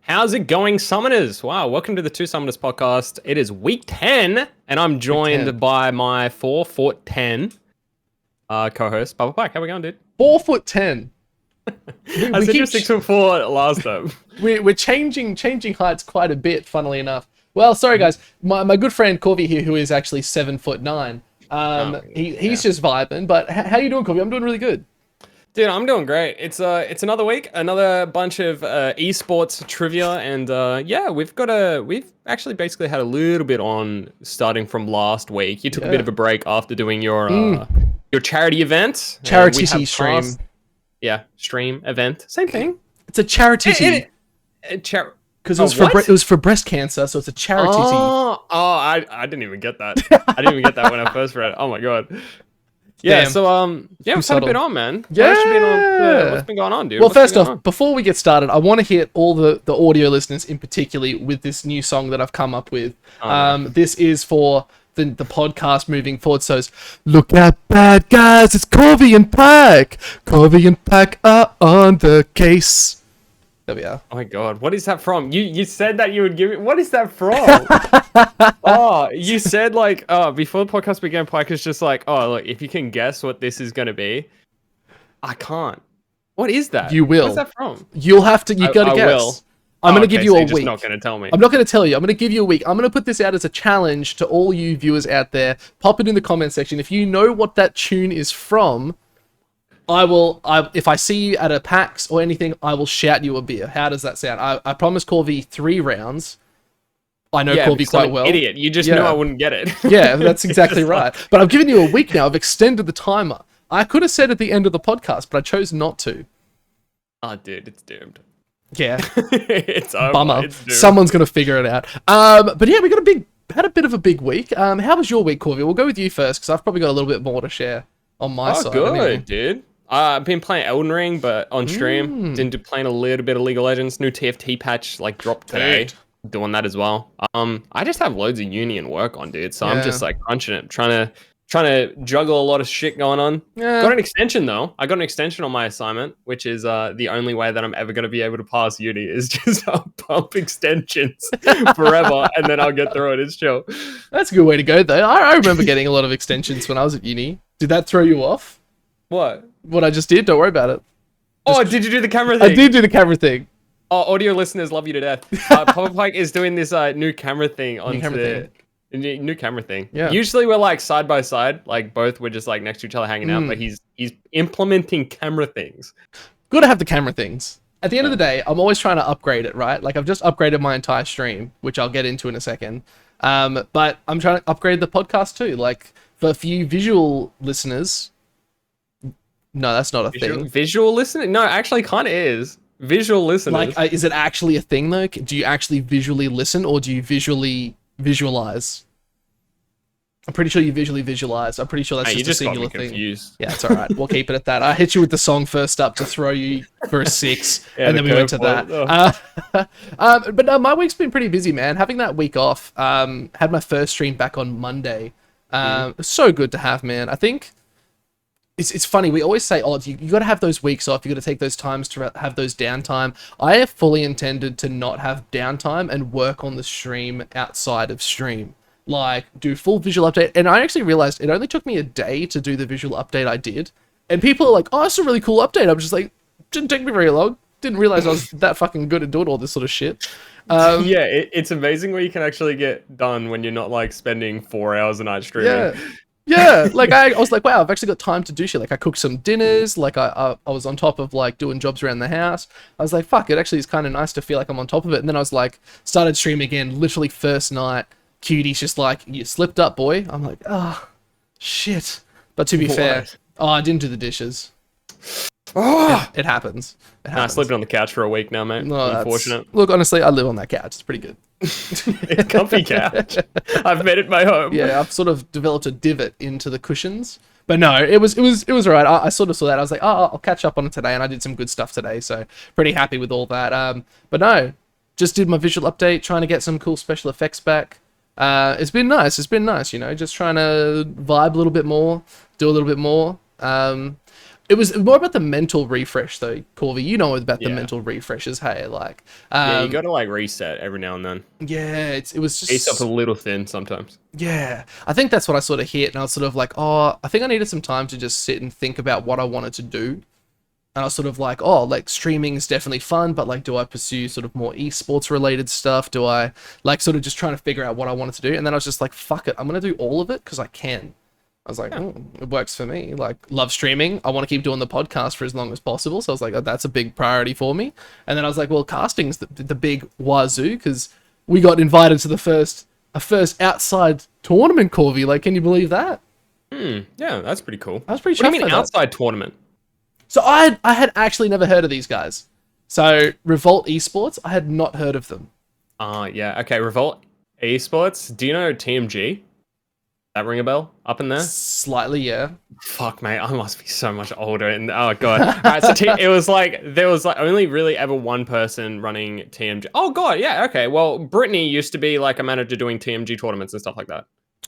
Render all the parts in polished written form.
How's it going, Summoners? Wow, welcome to the Two Summoners podcast. It is week 10, and I'm joined by my 4'10" co-host, Bubba Pike. How we going, dude? 4'10". I said you were 6'4" last time. We're changing heights quite a bit, funnily enough. Well, sorry guys, my good friend Corvy here, who is actually 7'9". He's just vibing. But how you doing, Corvy? I'm doing really good. Dude, I'm doing great. It's another week, another bunch of esports trivia, and we've actually basically had a little bit on starting from last week. You took a bit of a break after doing your charity event. Charity stream. Stream event. Same thing. It's a charity. Because it was for breast cancer, so it's a charity. I didn't even get that. I didn't even get that when I first read it. Oh my god. Yeah, Damn. So what's been on, man? Yeah. What's been going on, dude? Well, first off, before we get started, I want to hit all the audio listeners in particular with this new song that I've come up with. This is for the podcast moving forward. So it's, look at that, guys, it's Corvy and Pike. Corvy and Pike are on the case. There we are. Oh my god, what is that from? You said that you would give it. What is that from? You said before the podcast began, Pike is just like, oh look, if you can guess what this is gonna be. I can't. What is that? You will. What's that from? You'll have to. You gotta guess. Will. I'm gonna give you a week. You're just not gonna tell me. I'm not gonna tell you. I'm gonna give you a week. I'm gonna put this out as a challenge to all you viewers out there. Pop it in the comment section if you know what that tune is from. If I see you at a PAX or anything, I will shout you a beer. How does that sound? I promise Corvy 3 rounds. I know Corvy quite well. Idiot. You just knew I wouldn't get it. Yeah, that's exactly right. But I've given you a week now. I've extended the timer. I could have said at the end of the podcast, but I chose not to. Oh, dude, it's doomed. Yeah. It's over. Bummer. It's doomed. Someone's going to figure it out. But yeah, we had a bit of a big week. How was your week, Corvy? We'll go with you first, because I've probably got a little bit more to share on my side. Oh, good, dude. I've been playing Elden Ring, but on stream. Playing a little bit of League of Legends. New TFT patch dropped today. Dude. Doing that as well. I just have loads of uni and work on, dude. So I'm just crunching it, trying to juggle a lot of shit going on. Yeah. Got an extension though. I got an extension on my assignment, which is the only way that I'm ever going to be able to pass uni is just pump extensions forever, and then I'll get through it. It's chill. That's a good way to go though. I remember getting a lot of extensions when I was at uni. Did that throw you off? What I just did? Don't worry about it. Did you do the camera thing? I did do the camera thing. Oh, audio listeners love you to death. Papa Pike is doing this new camera thing new camera thing. Yeah. Usually we're side by side, both we're just next to each other hanging out, but he's implementing camera things. Good to have the camera things. At the end of the day, I'm always trying to upgrade it, right? I've just upgraded my entire stream, which I'll get into in a second. But I'm trying to upgrade the podcast too. For a few visual listeners. No, that's not a thing. Visual listening? No, actually kind of is. Visual listeners. Is it actually a thing though? Do you actually visually listen, or do you visually visualize? I'm pretty sure you visually visualize. I'm pretty sure that's just a singular thing. Confused. Yeah, it's all right. We'll keep it at that. I hit you with the song first up to throw you for a 6, and then we went to that. But no, my week's been pretty busy, man. Having that week off, had my first stream back on Monday. So good to have, man. I think it's funny. We always say, you got to have those weeks off. You got to take those times to have those downtime. I have fully intended to not have downtime and work on the stream outside of stream. Do full visual update. And I actually realized it only took me a day to do the visual update I did. And people are like, oh, it's a really cool update. I'm just like, didn't take me very long. Didn't realize I was that fucking good at doing all this sort of shit. It's amazing what you can actually get done when you're not spending 4 hours a night streaming. Yeah, I was like, wow, I've actually got time to do shit. I cooked some dinners, I was on top of doing jobs around the house. I was like, fuck, it actually is kind of nice to feel like I'm on top of it. And then I was started streaming again, literally first night. Cutie's just you slipped up, boy. I'm like, oh, shit. But to be fair, I didn't do the dishes. It happens. I slept on the couch for a week now, mate. No, unfortunate. Look, honestly, I live on that couch. It's pretty good. It's a comfy couch. I've made it my home. Yeah, I've sort of developed a divot into the cushions. But no, it was all right. I sort of saw that. I was like, I'll catch up on it today, and I did some good stuff today, so pretty happy with all that. But no, just did my visual update, trying to get some cool special effects back. It's been nice, just trying to vibe a little bit more, do a little bit more. It was more about the mental refresh, though, Corvy. You know about the mental refreshes, hey? Like, you got to like reset every now and then. Yeah, it was just... Ace up a little thin sometimes. Yeah, I think that's what I sort of hit, and I was sort of like, oh, I think I needed some time to just sit and think about what I wanted to do. And I was sort of like, oh, like, streaming is definitely fun, but, like, do I pursue sort of more esports related stuff? Do I, like, sort of just trying to figure out what I wanted to do? And then I was just like, fuck it, I'm going to do all of it because I can. I was like, it works for me. Like, love streaming. I want to keep doing the podcast for as long as possible. So I was like, oh, that's a big priority for me. And then I was like, well, casting's the big wazoo because we got invited to the first outside tournament, Corvy. Like, can you believe that? Yeah, that's pretty cool. I was pretty chuffed. What do you mean outside tournament? So I had actually never heard of these guys. So Revolt Esports, I had not heard of them. Yeah. Okay, Revolt Esports. Do you know TMG? That ring a bell up in there? Slightly, yeah. Fuck, mate, I must be so much older. And oh god, all right. So it was like there was like only really ever one person running TMG. Oh god, yeah, okay. Well, Brittany used to be like a manager doing TMG tournaments and stuff like that.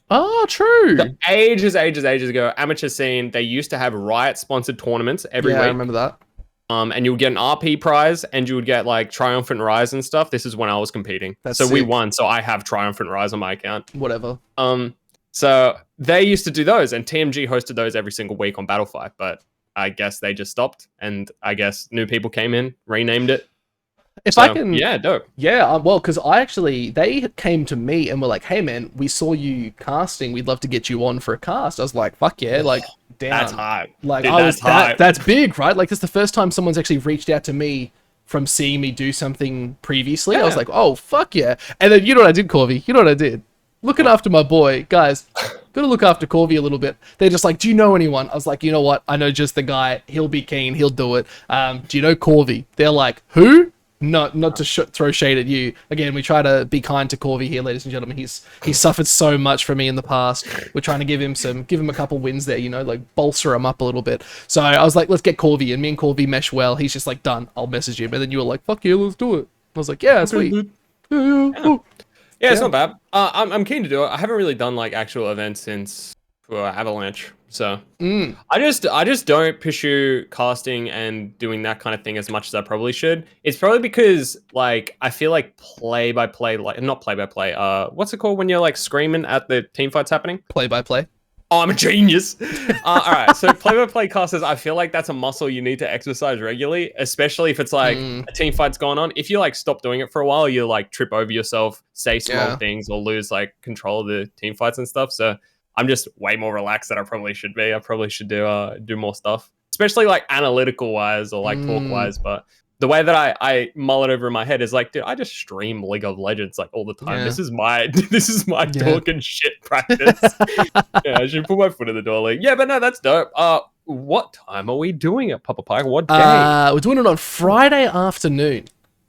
Oh, true. So ages ago, amateur scene. They used to have Riot sponsored tournaments every week. I remember that. And you would get an RP prize, and you would get like Triumphant Rise and stuff. This is when I was competing, That's so sick. we won. So I have Triumphant Rise on my account. Whatever. So they used to do those, and TMG hosted those every single week on Battlefight, but I guess they just stopped, and I guess new people came in, renamed it. Yeah, dope. Yeah, well, because they came to me and were like, hey man, we saw you casting, we'd love to get you on for a cast. I was like, fuck yeah, like, damn. That's hype. Like, dude, that's big, right? Like, it's the first time someone's actually reached out to me from seeing me do something previously. I was like, oh, fuck yeah. And then, you know what I did, Corvy? You know what I did? Looking after my boy, guys, gotta look after Corvy a little bit. They're just like, do you know anyone? I was like, you know what? I know just the guy. He'll be keen. He'll do it. Do you know Corvy? They're like, who? Not to throw shade at you. Again, we try to be kind to Corvy here, ladies and gentlemen. He's suffered so much for me in the past. We're trying to give him a couple wins there, you know, like bolster him up a little bit. So I was like, let's get Corvy, and me and Corvy mesh well. He's just like, done. I'll message him, and then you were like, fuck yeah, let's do it. I was like, yeah, sweet. Yeah, it's not bad. I'm keen to do it. I haven't really done like actual events since Avalanche, so I just don't pursue casting and doing that kind of thing as much as I probably should. It's probably because like I feel like play-by-play, like not play-by-play. What's it called when you're like screaming at the team fights happening? Play-by-play. Oh, I'm a genius. All right, so play-by-play casters, I feel like that's a muscle you need to exercise regularly, especially if it's like a team fight's going on. If you like stop doing it for a while, you like trip over yourself, say some wrong things, or lose like control of the team fights and stuff. So I'm just way more relaxed than I probably should be. I probably should do more stuff, especially like analytical wise or like talk wise. But the way that I mull it over in my head is like, dude, I just stream League of Legends like all the time. This is my talking shit practice. I should put my foot in the door. Like, yeah, but no, that's dope. What time are we doing it, Papa Pike? What day? We're doing it on Friday afternoon.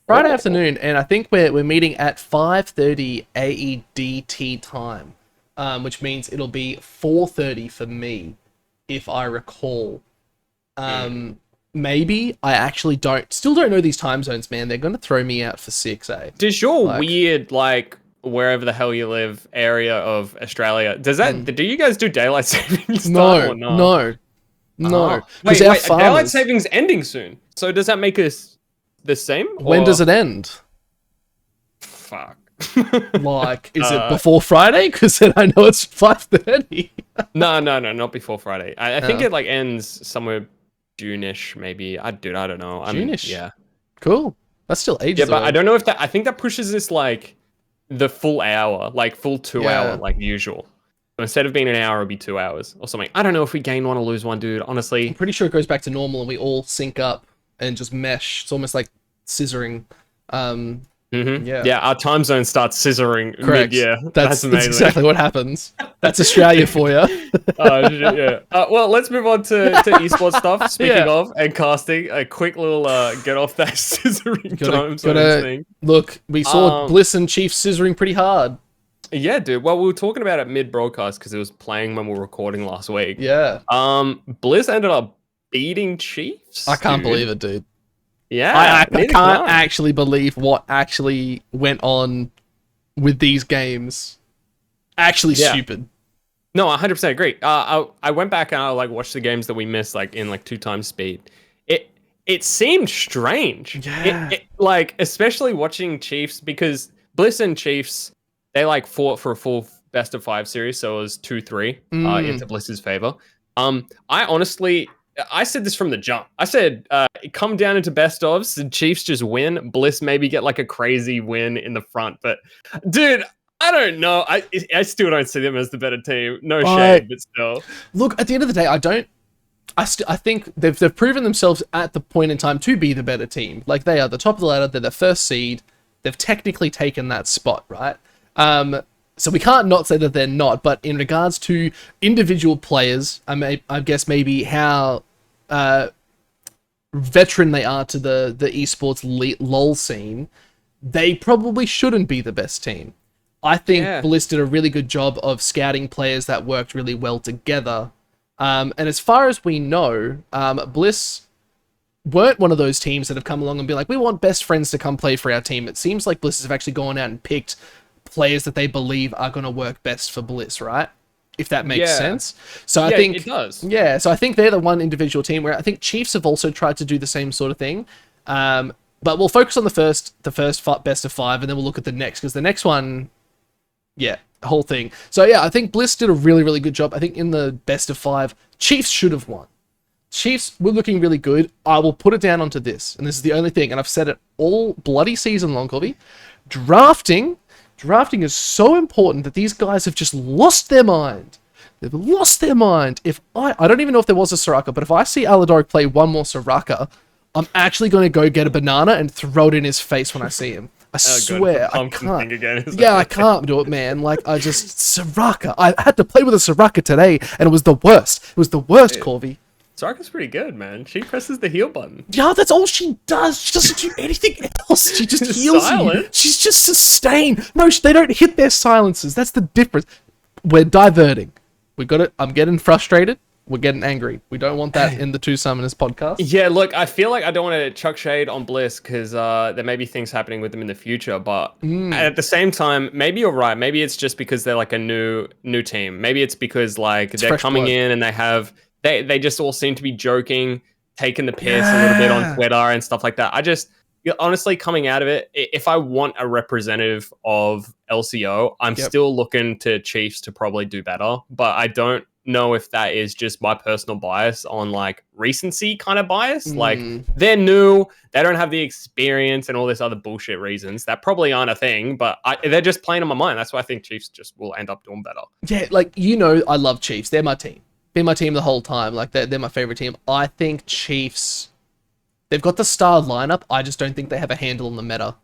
And I think we're meeting at 5:30 AEDT time, which means it'll be 4:30 for me, if I recall. Maybe. I actually still don't know these time zones, man. They're going to throw me out for 6, eh? Does your weird, like, wherever the hell you live, area of Australia, do you guys do daylight savings time or not? No. Wait, daylight savings ending soon. So does that make us the same? When does it end? Fuck. Like, is it before Friday? Because then I know it's 5:30. No, not before Friday. I think it, like, ends somewhere June-ish, maybe. I don't know. June-ish? Yeah. Cool. That's still ages away. But I don't know if I think that pushes this, like, the full hour, like, full 2 hour, like usual. So instead of being an hour, it'll be 2 hours or something. I don't know if we gain one or lose one, dude, honestly. I'm pretty sure it goes back to normal and we all sync up and just mesh. It's almost like scissoring. Yeah, our time zone starts scissoring. Correct. Yeah, that's exactly what happens. That's Australia for you. Well, let's move on to esports stuff. Speaking of and casting, a quick little get off that scissoring time zone thing. Look, we saw Bliss and Chief scissoring pretty hard. Yeah, dude. Well, we were talking about it mid-broadcast because it was playing when we were recording last week. Yeah. Bliss ended up beating Chiefs. I can't believe it, dude. Yeah, I can't actually believe what actually went on with these games. Actually stupid. No, 100% agree. I went back and I like watched the games that we missed like in like 2 times speed. It seemed strange. Yeah. Like especially watching Chiefs because Bliss and Chiefs they like fought for a full best of 5 series, so it was 2-3 into Bliss's favor. I honestly I said this from the jump. I said come down into best ofs, the Chiefs just win. Bliss maybe get like a crazy win in the front, but dude. I don't know. I still don't see them as the better team. No shade, but still. Look, at the end of the day, I think they've proven themselves at the point in time to be the better team. Like, they are the top of the ladder. They're the first seed. They've technically taken that spot, right? So we can't not say that they're not. But in regards to individual players, I guess maybe how veteran they are to the esports LoL scene, they probably shouldn't be the best team. I think Bliss did a really good job of scouting players that worked really well together. And as far as we know, Bliss weren't one of those teams that have come along and been like, we want best friends to come play for our team. It seems like Bliss have actually gone out and picked players that they believe are going to work best for Bliss, right? If that makes sense. So I think it does. Yeah, so I think they're the one individual team where I think Chiefs have also tried to do the same sort of thing. But we'll focus on the first best of 5, and then we'll look at the next, because the next one... Yeah, the whole thing. So yeah, I think Bliss did a really, really good job. I think in the best of 5, Chiefs should have won. Chiefs were looking really good. I will put it down onto this, and this is the only thing, and I've said it all bloody season long, Corvy. Drafting is so important that these guys have just lost their mind. They've lost their mind. If I don't even know if there was a Soraka, but if I see Aladoric play one more Soraka, I'm actually going to go get a banana and throw it in his face when I see him. I swear, I can't. Yeah, I can't do it, man. Like, Soraka. I had to play with a Soraka today, and it was the worst. It was the worst, Corvy. Soraka's pretty good, man. She presses the heal button. Yeah, that's all she does. She doesn't do anything else. She just heals you. She's just sustained. No, they don't hit their silences. That's the difference. We're diverting. I'm getting frustrated. We're getting angry. We don't want that in the Two Summoners podcast. Yeah, look, I feel like I don't want to chuck shade on Bliss because there may be things happening with them in the future. But at the same time, maybe you're right. Maybe it's just because they're like a new team. Maybe it's because like they're coming in and they just all seem to be joking, taking the piss a little bit on Twitter and stuff like that. Honestly, coming out of it, if I want a representative of LCO, I'm still looking to Chiefs to probably do better. But I don't know if that is just my personal bias on like recency kind of bias. Like they're new, they don't have the experience and all this other bullshit reasons that probably aren't a thing, but they're just playing on my mind. That's why I think Chiefs just will end up doing better. Yeah, like, I love Chiefs. They're my team. Been my team the whole time. Like, they're my favorite team. I think Chiefs, they've got the star lineup. I just don't think they have a handle on the meta.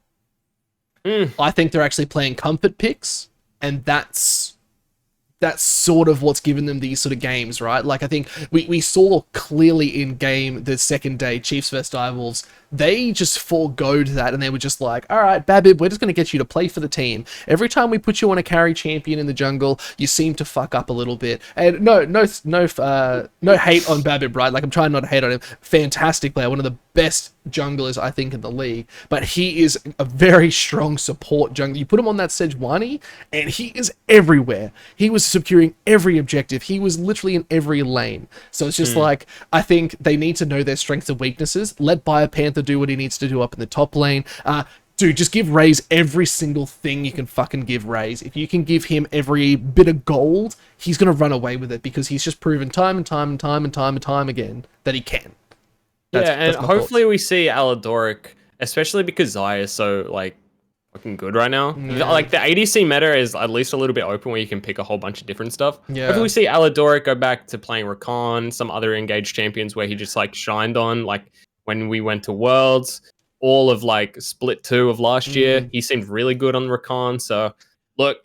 I think they're actually playing comfort picks, and that's sort of what's given them these sort of games, right? Like, I think we saw clearly in game the second day, Chiefs vs Direwolves, they just foregoed that, and they were just like, all right, Babib, we're just going to get you to play for the team. Every time we put you on a carry champion in the jungle, you seem to fuck up a little bit. And no hate on Babib, right? Like, I'm trying not to hate on him. Fantastic player, one of the best junglers, I think, in the league. But he is a very strong support jungler. You put him on that Sejuani, and he is everywhere. He was securing every objective. He was literally in every lane. So it's just like, I think they need to know their strengths and weaknesses. Let Biopanther do what he needs to do up in the top lane. Dude, just give Raze every single thing you can fucking give Raze. If you can give him every bit of gold, he's going to run away with it, because he's just proven time and time again that he can. That's hopefully we see Aladoric, especially because Xayah is so like fucking good right now. Like the ADC meta is at least a little bit open where you can pick a whole bunch of different stuff. Hopefully we see Aladoric go back to playing Rakan, some other engaged champions where he just like shined on, like when we went to Worlds, all of like Split 2 of last year. He seemed really good on Rakan. So look,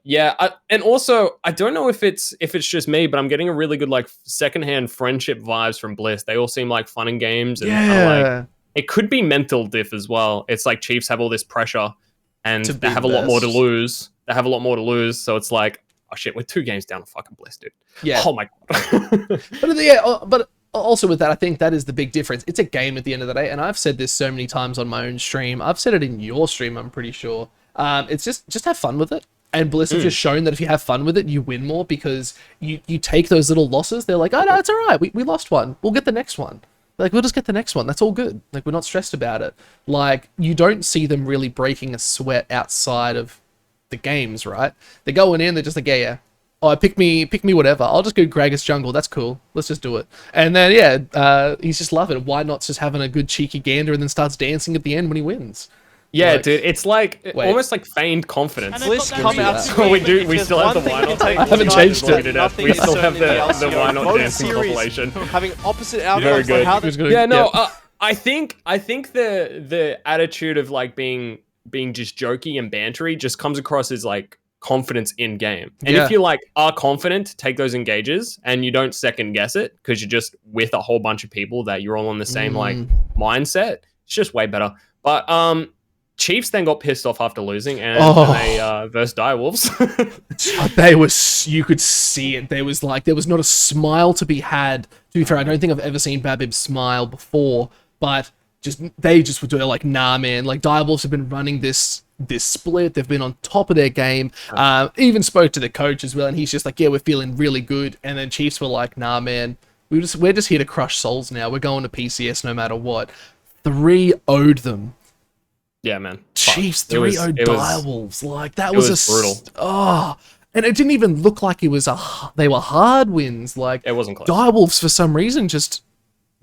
and also I don't know if it's just me, but I'm getting a really good like secondhand friendship vibes from Bliss. They all seem like fun and games, and like it could be mental diff as well. It's like Chiefs have all this pressure, and they have a lot more to lose. So it's like, oh shit, we're 2 games down to fucking Bliss, dude. Yeah. Oh my god. But also with that, I think that is the big difference. It's a game at the end of the day, and I've said this so many times on my own stream. I've said it in your stream, I'm pretty sure. It's just have fun with it. And Bliss have just shown that if you have fun with it, you win more, because you take those little losses. They're like, oh, no, it's all right. We lost one. We'll get the next one. Like, we'll just get the next one. That's all good. Like, we're not stressed about it. Like, you don't see them really breaking a sweat outside of the games, right? They're going in, they're just like, yeah. Oh, pick me whatever. I'll just go Gragas jungle. That's cool. Let's just do it. And then, he's just loving it. Why not just having a good cheeky gander and then starts dancing at the end when he wins? Yeah, like, dude, it's like almost like feigned confidence. Bliss come out. We still have the why not take. I haven't changed it. We still have the why not dancing compilation. Having opposite outcomes. Very good. Yeah, no, I think the attitude of like being just jokey and bantery just comes across as like confidence in game. And if you like are confident, take those engages and you don't second guess it because you're just with a whole bunch of people that you're all on the same like mindset. It's just way better. But Chiefs then got pissed off after losing, and they versus Direwolves. You could see it. There was not a smile to be had. To be fair, I don't think I've ever seen Babib smile before, but they were doing like, nah, man. Like, Direwolves have been running this split. They've been on top of their game. Even spoke to the coach as well, and he's just like, yeah, we're feeling really good. And then Chiefs were like, nah, man, we're just here to crush souls now. We're going to PCS no matter what. 3-0'd them. Yeah, man. Chiefs 3-0 Direwolves. Like, that was brutal. And it didn't even look like they were hard wins. Like, it wasn't close. Direwolves, for some reason, just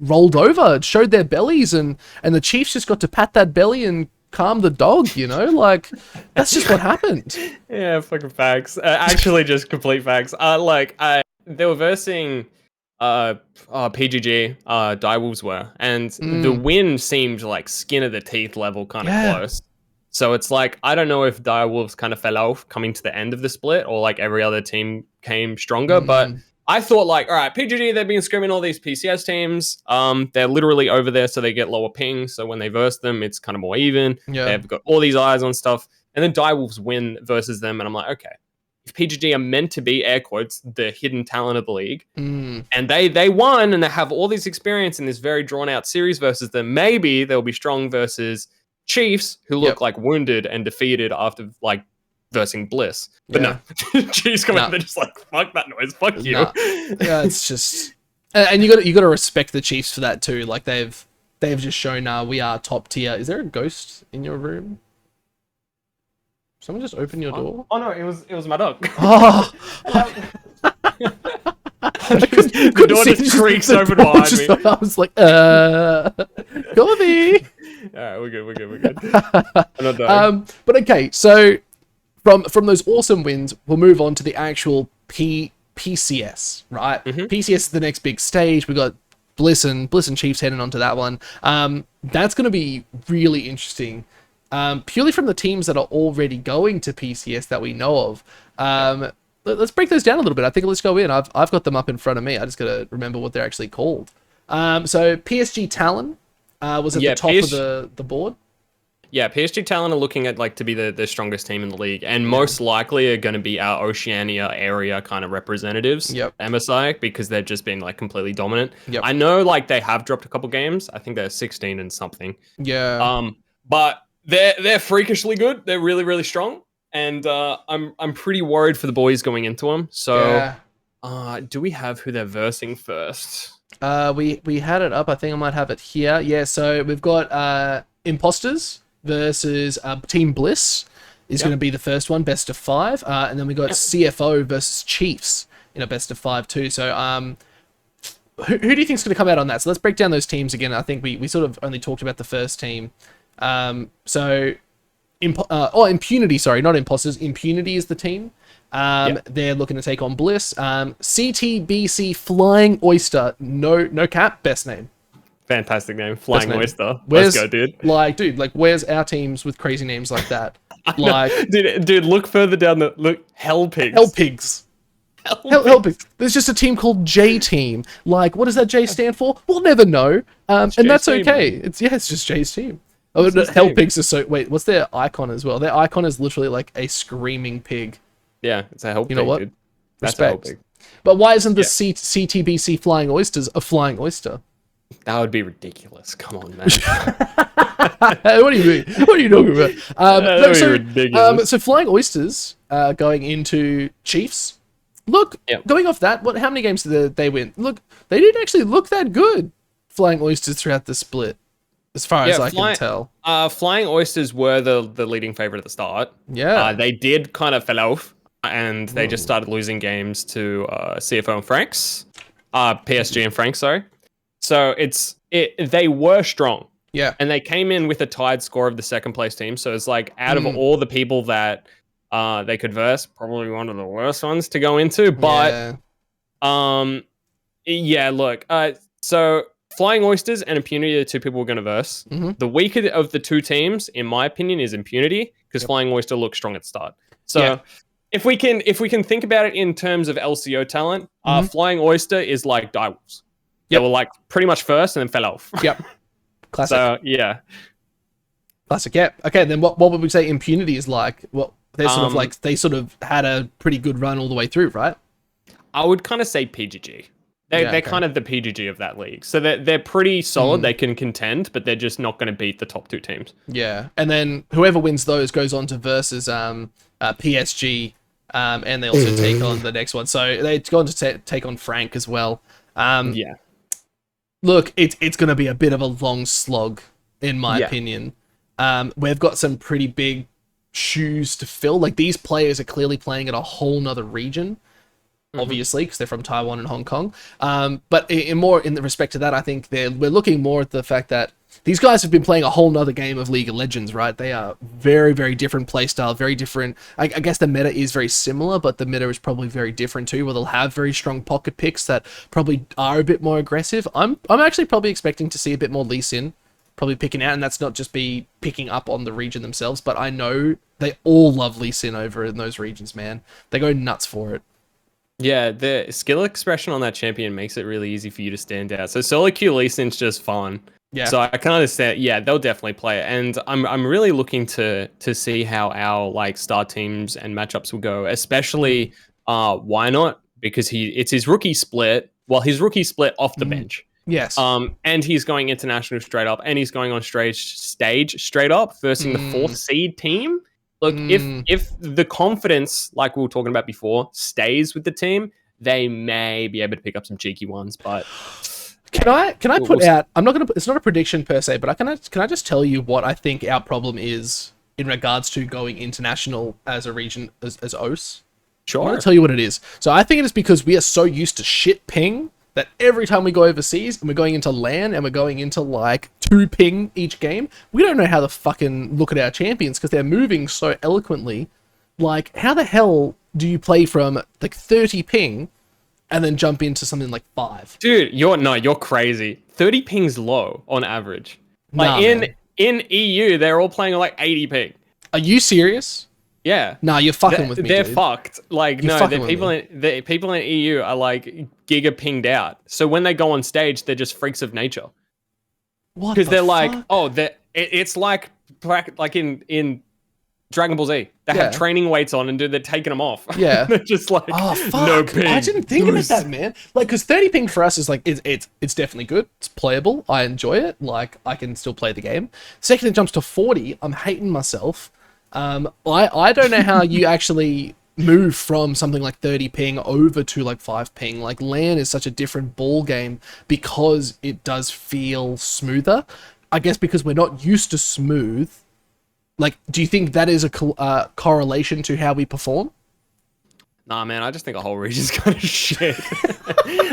rolled over, showed their bellies, and the Chiefs just got to pat that belly and calm the dog, you know? Like, that's just what happened. Yeah, fucking facts. Actually, just complete facts. They were versing PGG, Direwolves were, and the win seemed like skin of the teeth level kind of close. So it's like, I don't know if Direwolves kind of fell off coming to the end of the split, or like every other team came stronger, but I thought like, all right, PGG, they've been scrimming all these PCS teams. They're literally over there, so they get lower ping. So when they verse them, it's kind of more even. Yeah. They've got all these eyes on stuff. And then Direwolves win versus them, and I'm like, okay, if PGG are meant to be, air quotes, the hidden talent of the league, and they won, and they have all this experience in this very drawn out series versus them, maybe they'll be strong versus Chiefs, who look like wounded and defeated after like versing Bliss. But no, Chiefs come out, they're just like, fuck that noise, fuck you. Yeah, it's just, and you got to respect the Chiefs for that too. Like, they've just shown we are top tier. Is there a ghost in your room? Someone just open your door? Oh no, it was my dog. Oh. The door just creaks open behind me. I was like, Corvy. Alright, we're good. I'm not dying. But okay, so from those awesome wins, we'll move on to the actual PCS, right? PCS is the next big stage. We got Bliss and Chiefs heading onto that one. That's going to be really interesting. Purely from the teams that are already going to PCS that we know of. Let's break those down a little bit. I think let's go in. I've got them up in front of me. I just got to remember what they're actually called. So PSG Talon was at the top of the board. Yeah, PSG Talon are looking at like to be the strongest team in the league, and most likely are going to be our Oceania area kind of representatives. MSI, because they've just been like completely dominant. I know like they have dropped a couple games. I think they're 16 and something. But they're freakishly good. They're really, really strong. And I'm pretty worried for the boys going into them. So, do we have who they're versing first? We had it up. I think I might have it here. Yeah. So we've got Imposters versus Team Bliss is going to be the first one, best of 5. And then we got CFO versus Chiefs in a best of 5 too. So who do you think is going to come out on that? So let's break down those teams again. I think we sort of only talked about the first team. Impunity, sorry, not Imposters. Impunity is the team. They're looking to take on Bliss. CTBC Flying Oyster. No cap, best name. Fantastic name, Flying Oyster. Let's go, dude. Like, where's our teams with crazy names like that? Like, dude, look further down Hell Pigs. Hell Pigs. Hell Pigs. There's just a team called J Team. Like, what does that J stand for? We'll never know. And that's team, okay. Man. It's just J's team. Oh, Hell Pigs is so... Wait, what's their icon as well? Their icon is literally like a screaming pig. Yeah, it's a Hell Pig, you know what? Dude. That's Respect. A Hell Pig. But why isn't the CTBC Flying Oysters a flying oyster? That would be ridiculous. Come on, man. What do you mean? What are you talking about? That would be ridiculous. So Flying Oysters going into Chiefs. Look, going off that, how many games did they win? Look, they didn't actually look that good, Flying Oysters, throughout the split, as far as I can tell. Flying Oysters were the leading favorite at the start. Yeah. They did kind of fell off, and they just started losing games to CFO and Franks. PSG and Franks, sorry. So they were strong. Yeah. And they came in with a tied score of the second place team. So it's like out of all the people that they could verse, probably one of the worst ones to go into. But look. So Flying Oysters and Impunity are the two people we're going to verse. The weaker of the two teams, in my opinion, is Impunity, because Flying Oyster looks strong at the start. So if we can think about it in terms of LCO talent, Flying Oyster is like Direwolves. They were like pretty much first and then fell off. Yep. Classic. So yeah. Classic. Yeah. Okay. Then what would we say Impunity is like? Well, they're they sort of had a pretty good run all the way through, right? I would kind of say PGG. They're kind of the PGG of that league. So they're pretty solid. They can contend, but they're just not going to beat the top two teams. Yeah. And then whoever wins those goes on to versus PSG, and they also take on the next one. So they go on to take on Frank as well. Look, it's going to be a bit of a long slog, in my opinion. We've got some pretty big shoes to fill. Like, these players are clearly playing in a whole nother region, obviously, because they're from Taiwan and Hong Kong. But in the respect to that, I think we're looking more at the fact that these guys have been playing a whole nother game of League of Legends, right? They are very, very different playstyle, very different. I guess the meta is very similar, but the meta is probably very different too, where they'll have very strong pocket picks that probably are a bit more aggressive. I'm actually probably expecting to see a bit more Lee Sin probably picking out, and that's not just be picking up on the region themselves, but I know they all love Lee Sin over in those regions, man. They go nuts for it. Yeah, the skill expression on that champion makes it really easy for you to stand out. So solo queue Lee Sin's just fun. Yeah. So I can understand. Yeah, they'll definitely play it, and I'm really looking to see how our like star teams and matchups will go. Especially, why not? Because it's his rookie split. Well, his rookie split off the bench. Yes. And he's going international straight up, and he's going on stage straight up, versing the 4th seed team. Look, if the confidence, like we were talking about before, stays with the team, they may be able to pick up some cheeky ones, but. Can I put out? I'm not gonna. It's not a prediction per se, but can I just tell you what I think our problem is in regards to going international as a region as OS? Sure. I'm gonna tell you what it is. So I think it is because we are so used to shit ping that every time we go overseas and we're going into LAN and we're going into like 2 ping each game, we don't know how to fucking look at our champions because they're moving so eloquently. Like, how the hell do you play from like 30 ping? And then jump into something like 5. Dude, you're crazy. 30 ping's low on average. Like in EU, they're all playing like 80 ping. Are you serious? Yeah. Nah, you're fucking with me. They're dude. fucked. Like, You're no, fucking people in EU are like giga pinged out. So when they go on stage, they're just freaks of nature. What? Because they're like, fuck? it's like in Dragon Ball Z. They have training weights on and they're taking them off. Yeah. They're just like, no ping. I didn't think about that, man. Like, because 30 ping for us is like, it's definitely good. It's playable. I enjoy it. Like, I can still play the game. Second, it jumps to 40. I'm hating myself. I don't know how you actually move from something like 30 ping over to like 5 ping. Like, LAN is such a different ball game because it does feel smoother. I guess because we're not used to smooth. Like, do you think that is a correlation to how we perform? Nah, man, I just think a whole region's kind of shit.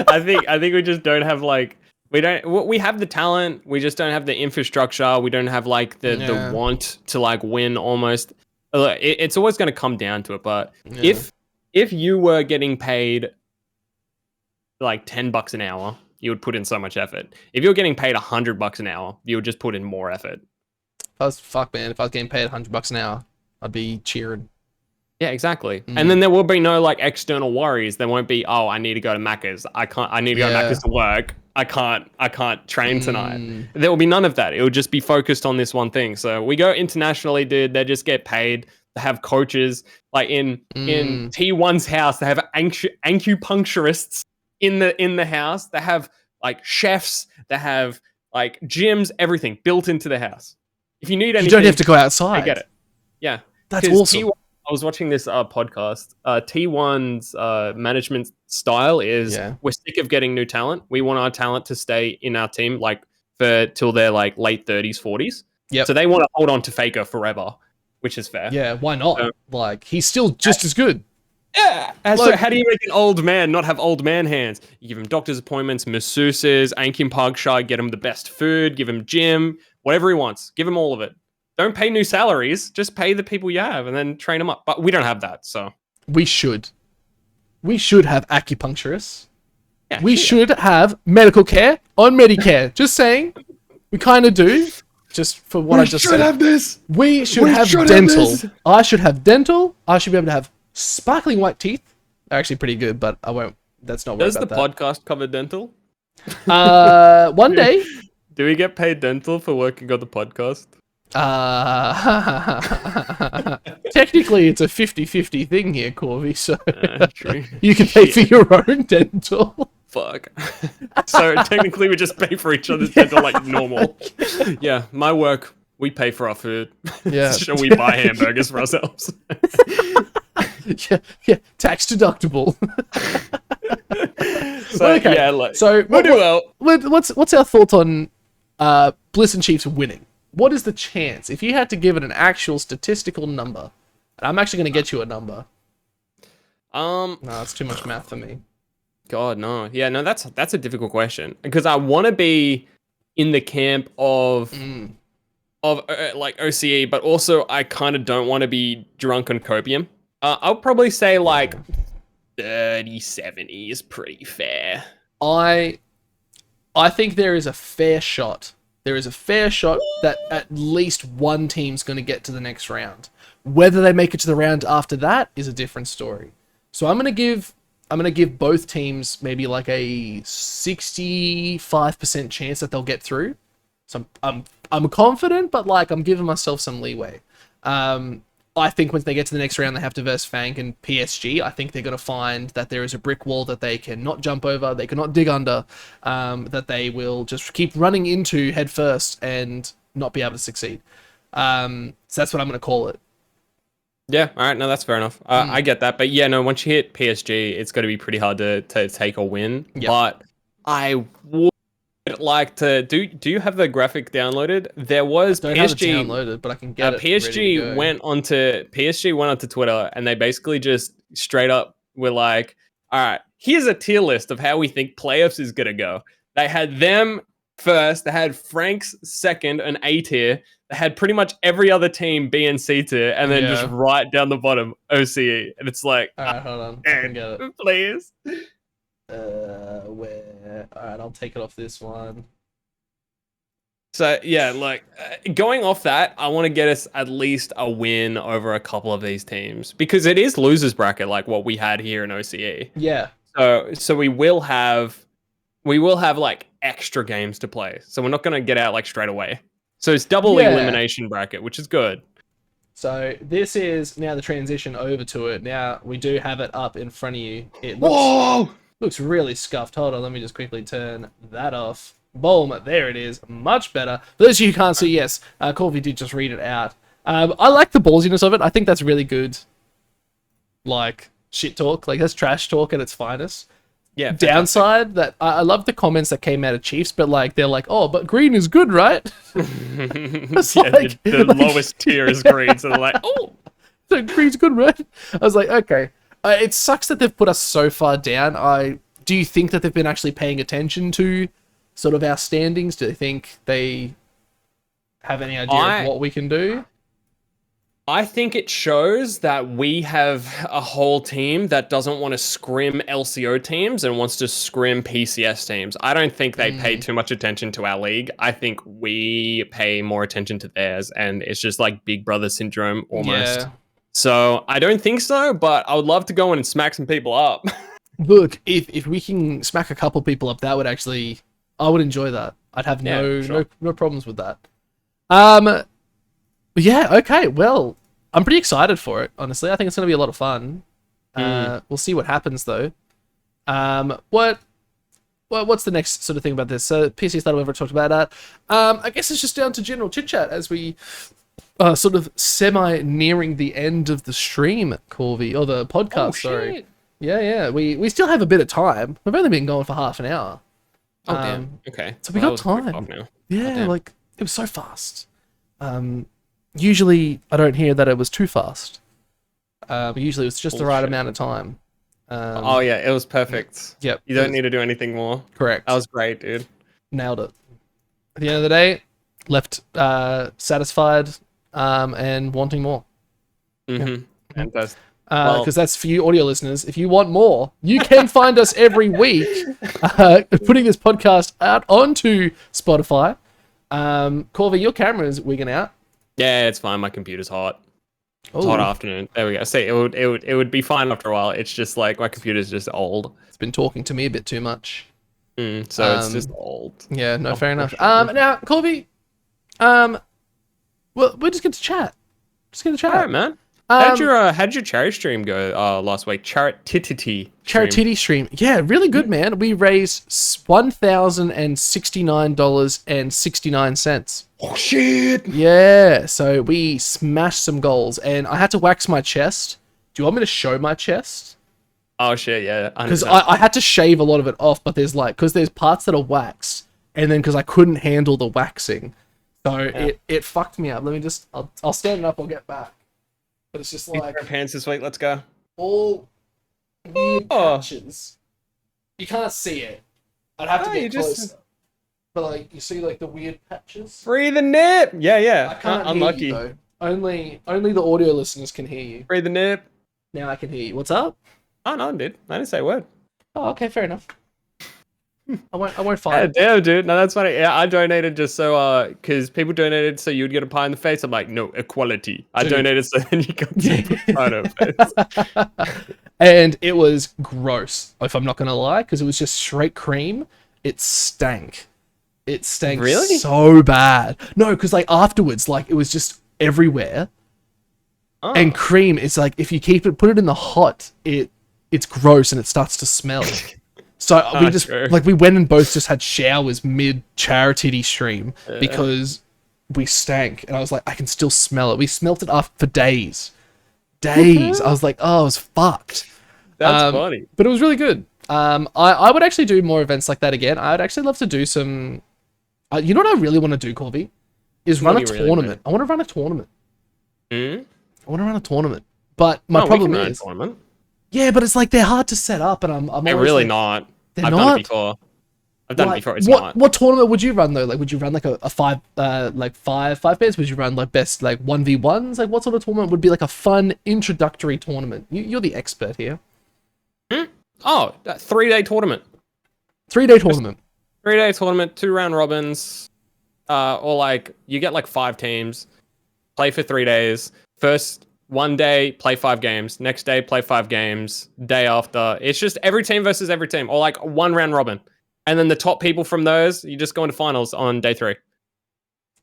I think we just don't have like we have the talent, we just don't have the infrastructure, we don't have like the want to like win almost. It's always going to come down to it, but if you were getting paid like $10 an hour, you would put in so much effort. If you're getting paid $100 an hour, you would just put in more effort. If I was getting paid $100 an hour, I'd be cheering. Yeah, exactly. And then there will be no like external worries. There won't be, I need to go to Macca's. I need to go to Macca's to work. I can't train tonight. There will be none of that. It will just be focused on this one thing. So we go internationally, dude. They just get paid. They have coaches. Like in T1's house, they have acupuncturists in the house. They have like chefs. They have like gyms, everything built into the house. If you need anything, you don't have to go outside. I get it. Yeah, that's awesome. T1, I was watching this podcast. T1's management style is we're sick of getting new talent. We want our talent to stay in our team like for till they're like late 30s, 40s. Yep. So they want to hold on to Faker forever, which is fair. Yeah, why not? Like he's still just as good. Yeah. And so how do you make an old man not have old man hands? You give him doctor's appointments, masseuses, Ankim Parkshire, get him the best food, give him gym, whatever he wants. Give him all of it. Don't pay new salaries. Just pay the people you have and then train them up. But we don't have that, so. We should. We should have acupuncturists. Yeah, we should have medical care on Medicare. Just saying. We kind of do. Just for what I just said. We should have this. We should have dental. I should have dental. I should be able to have sparkling white teeth. They're actually pretty good, but I won't. That's not. Does the podcast cover dental? One day. Do we get paid dental for working on the podcast? Technically, it's a 50-50 thing here, Corvy. So true. You can pay for your own dental. Fuck. So technically, we just pay for each other's dental like normal. Yeah, my work. We pay for our food. Yeah. So we buy hamburgers for ourselves. Yeah, tax deductible. So okay. Yeah, like, so what's our thoughts on Bliss and Chiefs winning? What is the chance if you had to give it an actual statistical number? And I'm actually going to get you a number. No, that's too much math for me. God, no. Yeah, no, that's a difficult question because I want to be in the camp of like OCE, but also I kind of don't want to be drunk on copium. I'll probably say like 30-70 is pretty fair. I think there is a fair shot. There is a fair shot that at least one team's going to get to the next round. Whether they make it to the round after that is a different story. So I'm going to give both teams maybe like a 65% chance that they'll get through. So I'm confident, but like I'm giving myself some leeway. I think once they get to the next round, they have to verse Fang and PSG. I think they're going to find that there is a brick wall that they cannot jump over, they cannot dig under, that they will just keep running into head first and not be able to succeed. So that's what I'm going to call it. Yeah, all right, no, that's fair enough. I get that, but yeah, no, once you hit PSG, it's going to be pretty hard to take a win. Yep. But I would like to do you have the graphic downloaded? There was I don't PSG have it downloaded, but I can get it. PSG went onto Twitter and they basically just straight up were like, all right, here's a tier list of how we think playoffs is gonna go. They had them first, they had Frank's second, an A tier, they had pretty much every other team B and C tier, and then just right down the bottom OCE. And it's like, all right, hold on. I can get it. Please. Where? Alright, I'll take it off this one. So, yeah, like, going off that, I want to get us at least a win over a couple of these teams. Because it is losers bracket, like what we had here in OCE. Yeah. So we will have, like, extra games to play. So we're not going to get out, like, straight away. So it's double elimination bracket, which is good. So this is now the transition over to it. Now, we do have it up in front of you. It looks really scuffed. Hold on, let me just quickly turn that off. Boom, there it is. Much better. For those of you who can't see, yes, Corvy did just read it out. I like the ballsiness of it. I think that's really good, like, shit talk. Like, that's trash talk at its finest. Yeah. Downside, that I love the comments that came out of Chiefs, but, like, they're like, oh, but green is good, right? It's like, the lowest tier is green, so they're like, oh. So green's good, right? I was like, okay. It sucks that they've put us so far down. Do you think that they've been actually paying attention to sort of our standings? Do you think they have any idea of what we can do? I think it shows that we have a whole team that doesn't want to scrim LCO teams and wants to scrim PCS teams. I don't think they pay too much attention to our league. I think we pay more attention to theirs, and it's just like Big Brother syndrome almost. Yeah. So I don't think so, but I would love to go in and smack some people up. Look, if we can smack a couple people up, that would actually, I would enjoy that. I'd have no problems with that. Yeah, okay, well, I'm pretty excited for it, honestly. I think it's going to be a lot of fun. We'll see what happens, though. well, what's the next sort of thing about this? So PC Starter, we've already talked about that. I guess it's just down to general chit chat as we sort of nearing the end of the stream, Corvy, or the podcast. Sorry. Shit. Yeah. We still have a bit of time. We've only been going for half an hour. Oh damn. Okay. So we got time. Now. Yeah, like it was so fast. Usually I don't hear that it was too fast. But usually it was just the right amount of time. Oh yeah, it was perfect. Yep. You don't need to do anything more. Correct. That was great, dude. Nailed it. At the end of the day, left satisfied and wanting more. Fantastic. Because that's for you audio listeners. If you want more, you can find us every week putting this podcast out onto Spotify. Corvy, your camera is wigging out. Yeah, it's fine. My computer's hot. It's Ooh. hot afternoon. There we go. See, it would be fine after a while. It's just like my computer's just old. It's been talking to me a bit too much. So it's just old. Yeah, no, fair enough. Now, Corvy, well, we're just going to chat. All right, man. How'd your charity stream go last week? Charity stream. Yeah, really good, man. We raised $1,069.69. Oh shit! Yeah, so we smashed some goals, and I had to wax my chest. Do you want me to show my chest? Oh shit, yeah. Because I had to shave a lot of it off, but there's there's parts that are waxed, and then because I couldn't handle the waxing, so it fucked me up. Let me just, I'll stand it up. I'll get back. But it's just like pants this week. Let's go. All weird patches. You can't see it. I'd have to get closer. But like you see, like the weird patches. Free the nip. Yeah. I can't unlucky. hear you, though. Only the audio listeners can hear you. Free the nip. Now I can hear you. What's up? Oh no, dude. I didn't say a word. Oh, okay, fair enough. I won't fight. Damn, dude. No, that's funny. Yeah, I donated just so because people donated so you'd get a pie in the face. I'm like, no, equality. I donated so then you got the pie in the face. And it was gross, if I'm not gonna lie, because it was just straight cream. It stank. It stank really so bad. No, because like afterwards, like it was just everywhere. Oh. And cream is like if you put it in the hot, it's gross and it starts to smell. So we just we went and both just had showers mid charity stream because we stank, and I was like, I can still smell it. We smelt it off for days. I was like, oh, I was fucked. That's funny, but it was really good. I would actually do more events like that again. I'd actually love to do some. You know what I really want to do, Corvy, is run a tournament. Really I want to run a tournament. I want to run a tournament, but my problem is. Yeah, but it's like they're hard to set up, and I'm they're really not. I've done it before. It's not. What tournament would you run though? Like, would you run like a five bets? Would you run like best like 1v1s? Like, what sort of tournament would be like a fun introductory tournament? You're the expert here. Oh, 3-day tournament. 3-day tournament. 3-day tournament, 2 round robins, or like you get like 5 teams, play for 3 days. First. One day, play 5 games. Next day, play 5 games. Day after. It's just every team versus every team. Or like 1 round robin. And then the top people from those, you just go into finals on day 3.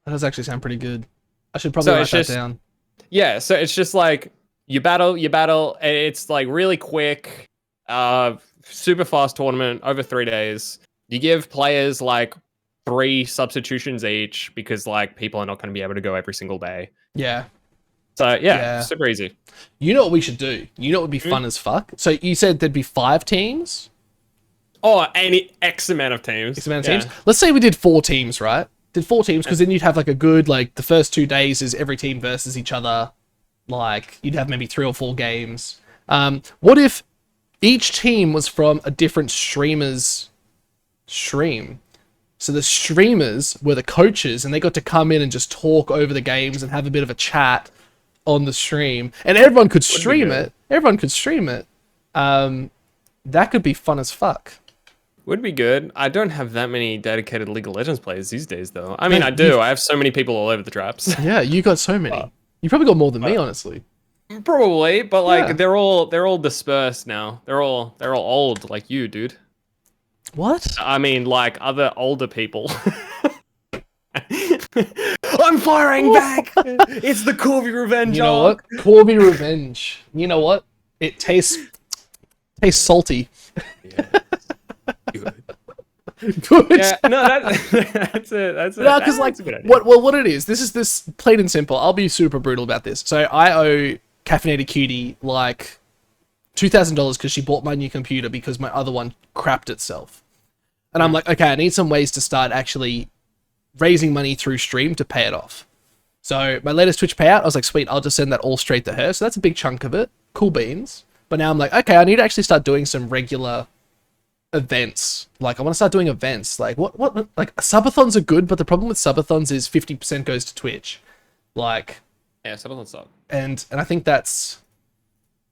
That does actually sound pretty good. I should probably write that down. Yeah, so it's just like, you battle. It's like really quick, super fast tournament over 3 days. You give players like 3 substitutions each because like people are not going to be able to go every single day. Yeah. So, yeah, super easy. You know what we should do? You know what would be fun as fuck? So, you said there'd be 5 teams? Oh, any X amount of teams. Teams? Let's say we did 4 teams, right? Did 4 teams, because then you'd have like a good, like, the first 2 days is every team versus each other. Like, you'd have maybe 3 or 4 games. What if each team was from a different streamer's stream? So, the streamers were the coaches, and they got to come in and just talk over the games and have a bit of a chat on the stream, and everyone could stream it. That could be fun as fuck. Would be good. I don't have that many dedicated League of Legends players these days, though. I mean, I do. I have so many people all over the traps. Yeah, you got so many. You probably got more than me, honestly. Probably, but like they're all dispersed now. They're all old, like you, dude. What? I mean, like other older people. I'm firing back. It's the Corvy revenge. You know what? Corvy revenge. You know what? It tastes salty. Yeah. Good. Good. Yeah, no, that's it. No, because like, what it is, this is this plain and simple. I'll be super brutal about this. So I owe Caffeinated Cutie like $2,000 because she bought my new computer because my other one crapped itself. And I'm like, okay, I need some ways to start actually raising money through stream to pay it off. So my latest Twitch payout, I was like, sweet, I'll just send that all straight to her. So that's a big chunk of it. Cool beans. But now I'm like, okay, I need to actually start doing some regular events. Like, I want to start doing events. Like, like, subathons are good, but the problem with subathons is 50% goes to Twitch. Like... Yeah, subathons suck. And I think that's...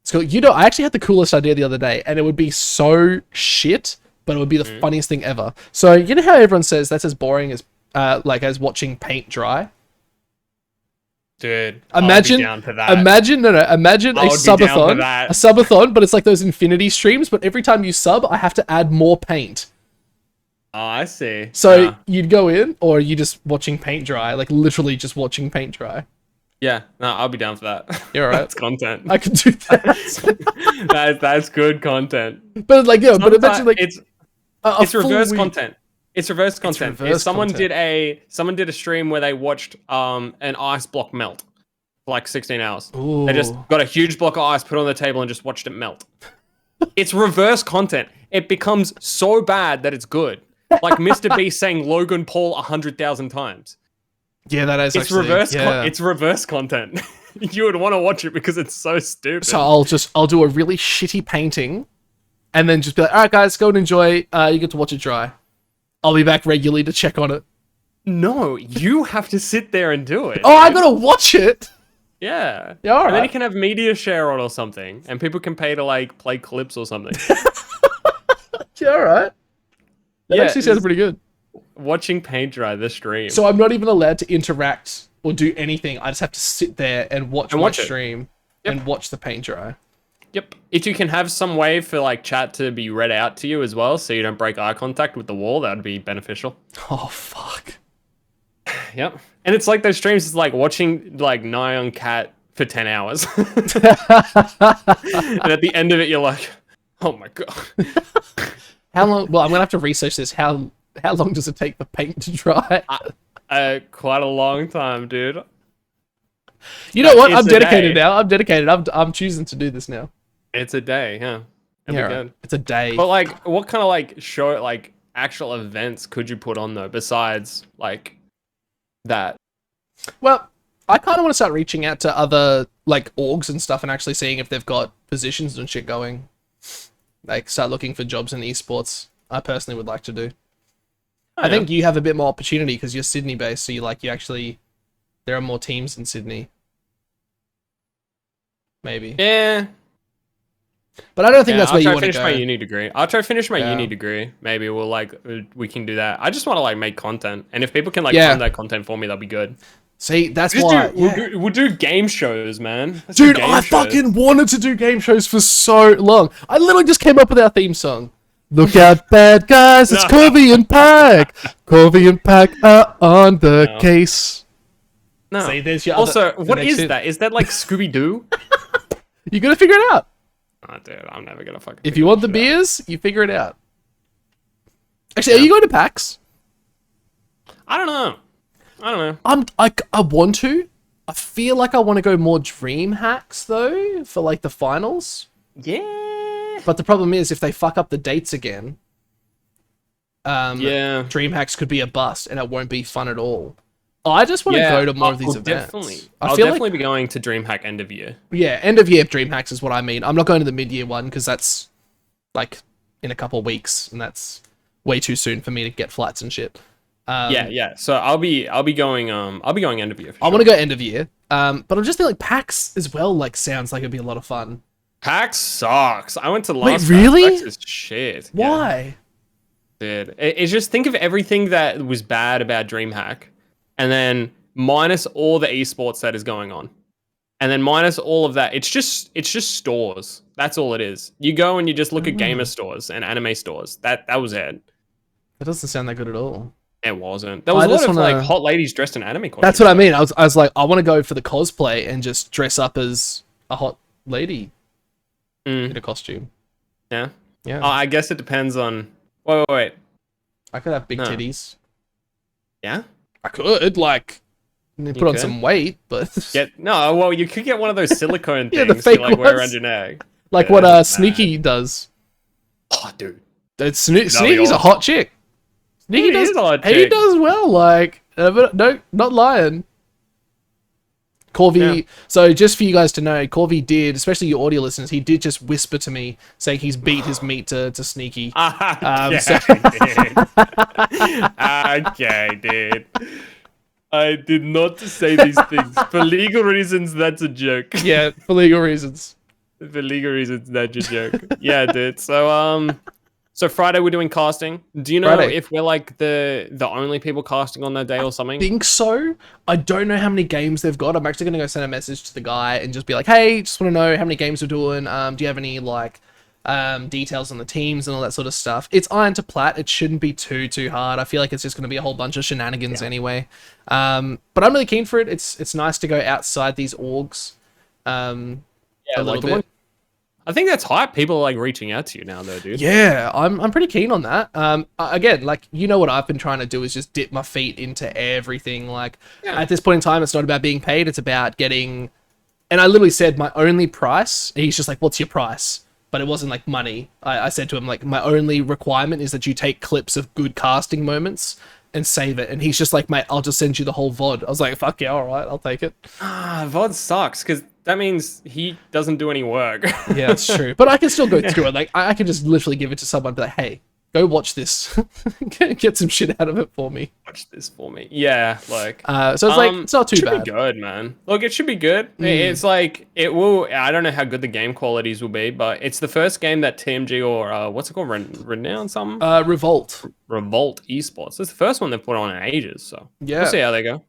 So, you know, I actually had the coolest idea the other day, and it would be so shit, but it would be the funniest thing ever. So, you know how everyone says that's as boring as, like, as watching paint dry? Dude, imagine a subathon, but it's like those infinity streams, but every time you sub, I have to add more paint. Oh, I see. So you'd go in, or you just watching paint dry, like literally just watching paint dry. Yeah, no, I'll be down for that. You're right. That's content. I can do that. that's good content. But like, yeah, but imagine like it's reverse content. It's reverse content. If someone did a stream where they watched an ice block melt for like 16 hours. Ooh. They just got a huge block of ice put on the table and just watched it melt. It's reverse content. It becomes so bad that it's good. Like Mr. Beast saying Logan Paul 100,000 times. Yeah, that is it's reverse content. You would want to watch it because it's so stupid. So I'll do a really shitty painting and then just be like, all right guys, go and enjoy. You get to watch it dry. I'll be back regularly to check on it. No, you have to sit there and do it. Oh, I gotta watch it. Yeah. Yeah, all right. And then you can have media share on or something, and people can pay to like play clips or something. Yeah, all right. That actually sounds pretty good. Watching paint dry the stream. So I'm not even allowed to interact or do anything. I just have to sit there and watch my stream and watch the paint dry. Yep. If you can have some way for like chat to be read out to you as well, so you don't break eye contact with the wall, that would be beneficial. Oh fuck. Yep. And it's like those streams, it's like watching like Nyan Cat for 10 hours. And at the end of it, you're like, oh my god. How long? Well, I'm gonna have to research this. How long does it take the paint to dry? Quite a long time, dude. You know what? I'm dedicated now. I'm dedicated. I'm choosing to do this now. It's a day, yeah. It'll be good. It's a day. But like, what kind of like show, like actual events could you put on though, besides like that? Well, I kind of want to start reaching out to other like orgs and stuff and actually seeing if they've got positions and shit going. Like start looking for jobs in esports. I personally would like to do. I think you have a bit more opportunity because you're Sydney based, so there are more teams in Sydney. Maybe. Yeah. But I don't think that's where you want to go. I'll try to finish my uni degree. I'll try to finish my uni degree. Maybe we can do that. I just want to like make content. And if people can like fund that content for me, that'll be good. See, that's why. We'll do game shows, man. Dude, I fucking wanted to do game shows for so long. I literally just came up with our theme song. Look out, bad guys, it's Corvy and Pike. Corvy and Pike are on the case. No. See, there's your also, what is that? Is that like Scooby-Doo? You gotta figure it out. Oh, dude, I'm never gonna fucking... If you want the beers, you figure it out. Actually, are you going to PAX? I don't know. I want to. I feel like I want to go more Dream Hacks, though, for like the finals. Yeah. But the problem is, if they fuck up the dates again, Dream Hacks could be a bust, and it won't be fun at all. I just want to go to more of these events. I'll definitely be going to DreamHack end of year. Yeah, end of year Dream Hacks is what I mean. I'm not going to the mid-year one because that's like in a couple of weeks, and that's way too soon for me to get flights and shit. Yeah. So I'll be going end of year. I want to go end of year. But I'm just thinking like PAX as well. Like sounds like it'd be a lot of fun. PAX sucks. I went to last. Wait, really? PAX is shit. Why? Yeah. Dude, it's just think of everything that was bad about DreamHack. And then minus all the esports that is going on. And then minus all of that, it's just stores. That's all it is. You go and you just look at gamer stores and anime stores. That was it. That doesn't sound that good at all. It wasn't. There was a lot of like hot ladies dressed in anime costumes. That's what I mean. I was like, I want to go for the cosplay and just dress up as a hot lady in a costume. Yeah. Yeah. I guess it depends on... Wait. I could have big No. titties. Yeah. I could, like, put on could? some weight, but... Well, you could get one of those silicone Yeah, the things fake you, like, wear ones. around your neck. like Yeah, what that's Sneaky does. Oh, dude. Sneaky's awesome. a hot chick. Sneaky He is a hot He chick. does well, like... but no, not lying. Corvy, so just for you guys to know, Corvy did, especially your audio listeners, he did just whisper to me saying he's beat his meat to Sneaky. Okay, dude. I did not say these things. For legal reasons, that's a joke. Yeah, for legal reasons. For legal reasons, that's a joke. Yeah, dude. So Friday we're doing casting. Do you know if we're like the only people casting on that day or something? I think so. I don't know how many games they've got. I'm actually going to go send a message to the guy and just be like, hey, just want to know how many games we're doing. Do you have any like details on the teams and all that sort of stuff? It's iron to plat. It shouldn't be too hard. I feel like it's just going to be a whole bunch of shenanigans anyway. But I'm really keen for it. It's nice to go outside these orgs. A little bit. I think that's hype. People are like reaching out to you now, though, dude. Yeah, I'm pretty keen on that. Again, like, you know what I've been trying to do is just dip my feet into everything. Like, at this point in time, it's not about being paid. It's about getting... And I literally said my only price. He's just like, what's your price? But it wasn't like money. I said to him, like, my only requirement is that you take clips of good casting moments and save it. And he's just like, mate, I'll just send you the whole VOD. I was like, fuck yeah, all right, I'll take it. VOD sucks because that means he doesn't do any work. Yeah, that's true. But I can still go through it. Like, I can just literally give it to someone and be like, hey, go watch this. Get some shit out of it for me. Watch this for me. Yeah, like... so it's like, it's not too bad. It should be good, man. Look, it should be good. It's like, it will... I don't know how good the game qualities will be, but it's the first game that TMG or... what's it called? Renown something? Revolt. Revolt Esports. It's the first one they've put on in ages, so... Yeah. We'll see how they go.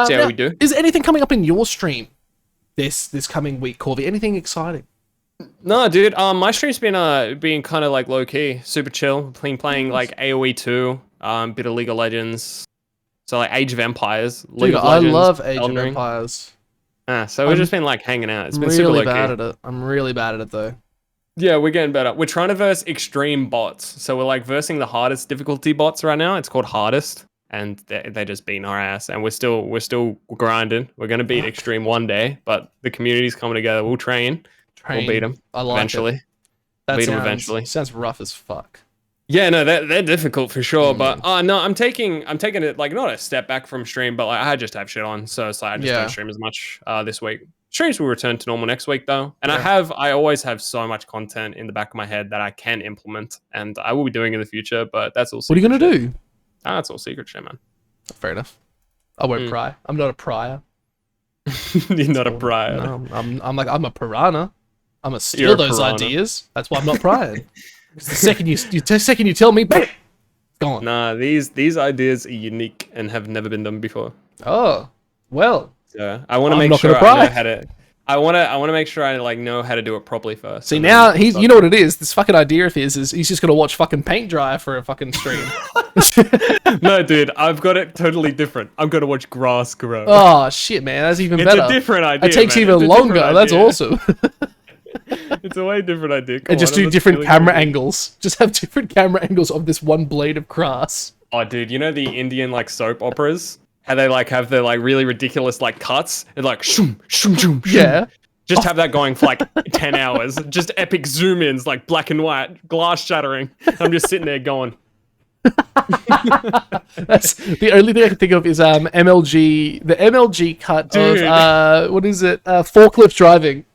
See how we do. Is anything coming up in your stream this coming week, Corvy? Anything exciting? No, dude. My stream's been being kind of like low key, super chill. Been playing like AoE 2, bit of League of Legends. So like Age of Empires. Dude, I love Age of Empires. So we've just been like hanging out. It's been super low key. Bad at it. I'm really bad at it though. Yeah, we're getting better. We're trying to verse extreme bots. So we're like versing the hardest difficulty bots right now. It's called hardest. And they're just beating our ass, and we're still grinding. We're gonna beat extreme one day, but the community's coming together. We'll train. We'll beat them. I like eventually. Beat them eventually. Sounds rough as fuck. Yeah, no, they're difficult for sure. But no, I'm taking it like not a step back from stream, but like I just have shit on, so it's like I just don't stream as much this week. Streams will return to normal next week though, and I always have so much content in the back of my head that I can implement, and I will be doing in the future. But that's all. What are you gonna do? That's all secret shit, man. Fair enough. I won't pry. I'm not a prior. You're not a prior. No, I'm a piranha. I'm gonna steal those ideas. That's why I'm not prying. The second you tell me, bam, it's gone. Nah, these ideas are unique and have never been done before. Oh, well. So I want to make sure I know how to. I want to make sure I like know how to do it properly first. See, now you know what it is. This fucking idea of his is he's just gonna watch fucking paint dry for a fucking stream. No, dude, I've got it totally different. I'm gonna watch grass grow. Oh shit, man, that's even better. It's a different idea. It takes even longer. That's awesome. It's a way different idea. And just do different camera angles. Just have different camera angles of this one blade of grass. Oh, dude, you know the Indian like soap operas? How they like have the like really ridiculous like cuts and like shoom shoom shoom. Yeah. Just have that going for like 10 hours. Just epic zoom ins, like black and white, glass shattering. I'm just sitting there going. That's the only thing I can think of is MLG, the MLG cut Dude. of what is it? Forklift driving.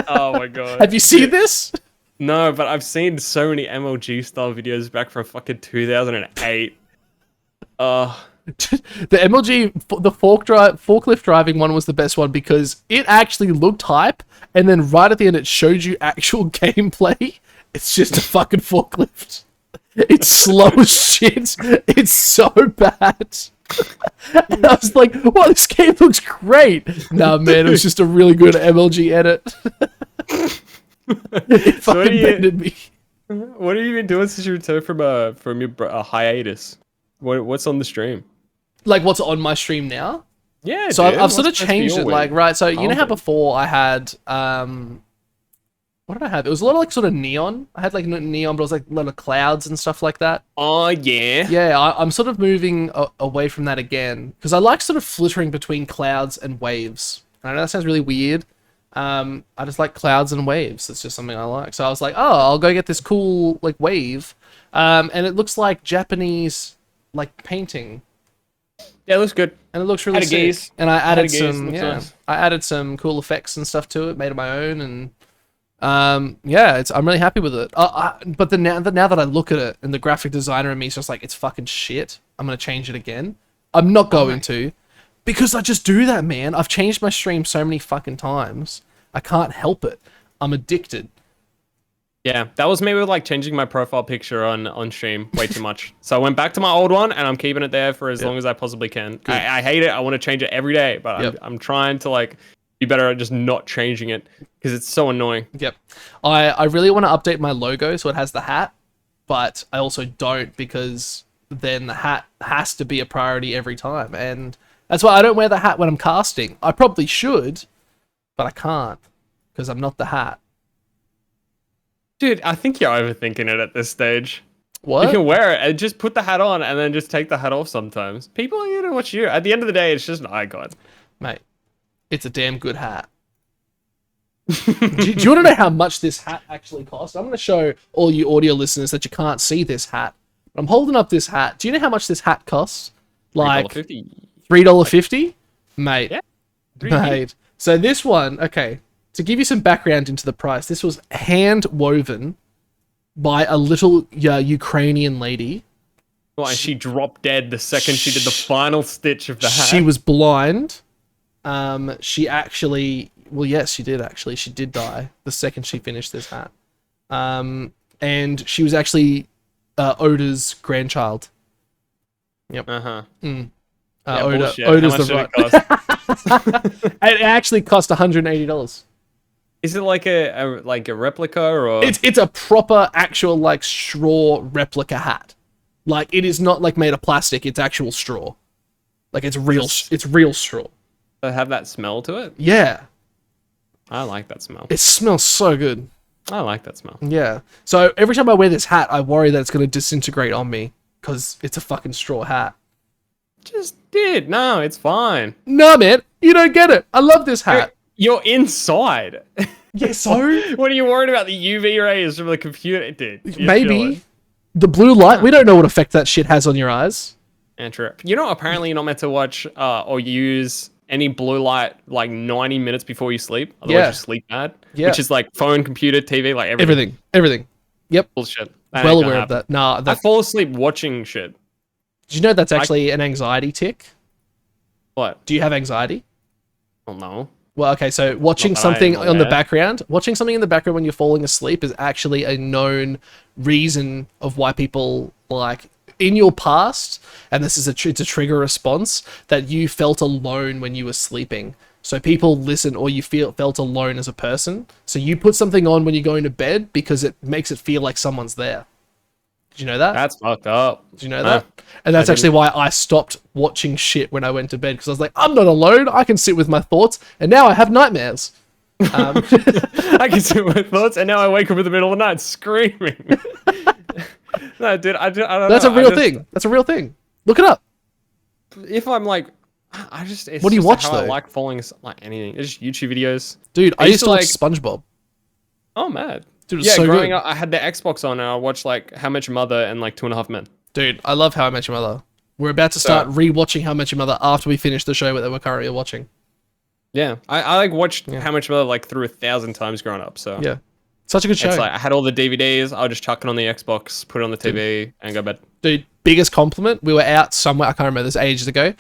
Oh my god. Have you seen this? No, but I've seen so many MLG style videos back from fucking 2008. The MLG, the forklift driving one was the best one because it actually looked hype, and then right at the end it showed you actual gameplay. It's just a fucking forklift. It's slow as shit. It's so bad. And I was like, wow, this game looks great. Nah, man, it was just a really good MLG edit. It fucking bended me. What have you been doing since you returned from your hiatus? What's on the stream? Like, what's on my stream now? Yeah, so dude, I've sort of changed it. Like, right, so you know how before I had What did I have? It was a lot of like sort of neon. I had like neon, but it was like a lot of clouds and stuff like that. Oh yeah. Yeah, I'm sort of moving away from that again because I like sort of flittering between clouds and waves. I know that sounds really weird. I just like clouds and waves. It's just something I like. So I was like, oh, I'll go get this cool like wave, and it looks like Japanese like painting. Yeah, it looks good. And it looks really sick. And I added I added some cool effects and stuff to it, made it my own, and I'm really happy with it. But now that I look at it, and the graphic designer in me is just like, it's fucking shit. I'm gonna change it again. I'm not going to, because I just do that, man. I've changed my stream so many fucking times. I can't help it. I'm addicted. Yeah, that was me with like changing my profile picture on stream way too much. So I went back to my old one, and I'm keeping it there for as long as I possibly can. I hate it. I want to change it every day, but I'm trying to like be better at just not changing it because it's so annoying. Yep. I really want to update my logo so it has the hat, but I also don't, because then the hat has to be a priority every time, and that's why I don't wear the hat when I'm casting. I probably should, but I can't because I'm not the hat. Dude, I think you're overthinking it at this stage. What? You can wear it and just put the hat on and then just take the hat off sometimes. People are going to watch you. At the end of the day, it's just an icon. Mate, it's a damn good hat. do you want to know how much this hat actually costs? I'm going to show all you audio listeners that you can't see this hat. I'm holding up this hat. Do you know how much this hat costs? Like $3.50? Mate. Yeah. Mate. So this one, okay, to give you some background into the price, this was hand woven by a little Ukrainian lady. Well, and she dropped dead the second she did the final stitch of the hat. She was blind. She actually, well, yes, she did actually. She did die the second she finished this hat. And she was actually Oda's grandchild. Yep. Oda's the right. It actually cost $180. Is it like a replica, or it's a proper actual like straw replica hat? Like, it is not like made of plastic. It's actual straw. Like, it's real straw. Does it have that smell to it? Yeah. I like that smell. It smells so good. I like that smell. Yeah. So every time I wear this hat, I worry that it's going to disintegrate on me because it's a fucking straw hat. Just did. No, it's fine. No, man. You don't get it. I love this hat. You're inside. Yeah, so? What are you worried about? The UV rays from the computer? Dude, maybe. The blue light, we don't know what effect that shit has on your eyes. Andrew, you know, apparently you're not meant to watch or use any blue light like 90 minutes before you sleep. Otherwise you sleep bad. Yeah. Which is like phone, computer, TV, like everything. Everything. Yep. Bullshit. Well aware of that. Nah, I fall asleep watching shit. Did you know that's actually an anxiety tick? What? Do you have anxiety? Oh, no. Well, okay, so watching something in the background when you're falling asleep is actually a known reason of why people, like, in your past, and this is it's a trigger response, that you felt alone when you were sleeping. So people listen, or you felt alone as a person. So you put something on when you're going to bed because it makes it feel like someone's there. Did you know that? That's fucked up. Did you know that? And that's actually why I stopped watching shit when I went to bed, because I was like, I'm not alone. I can sit with my thoughts, and now I have nightmares. I can sit with my thoughts, and now I wake up in the middle of the night screaming. No, dude, I don't know. That's a real thing. That's a real thing. Look it up. If I'm like, what do you watch though? I like following like anything. It's just YouTube videos. Dude, I used to watch SpongeBob. Oh, mad. Dude, yeah, so growing up, I had the Xbox on, and I watched like How I Met Your Mother and like 2.5 Men. Dude, I love How I Met Your Mother. We're about to start rewatching How I Met Your Mother after we finish the show that we're currently watching. Yeah, I like watched How I Met Your Mother like through 1,000 times growing up. So yeah, such a good show. It's like I had all the DVDs. I'll just chuck it on the Xbox, put it on the TV, and go to bed. Dude, biggest compliment. We were out somewhere. I can't remember. This ages ago.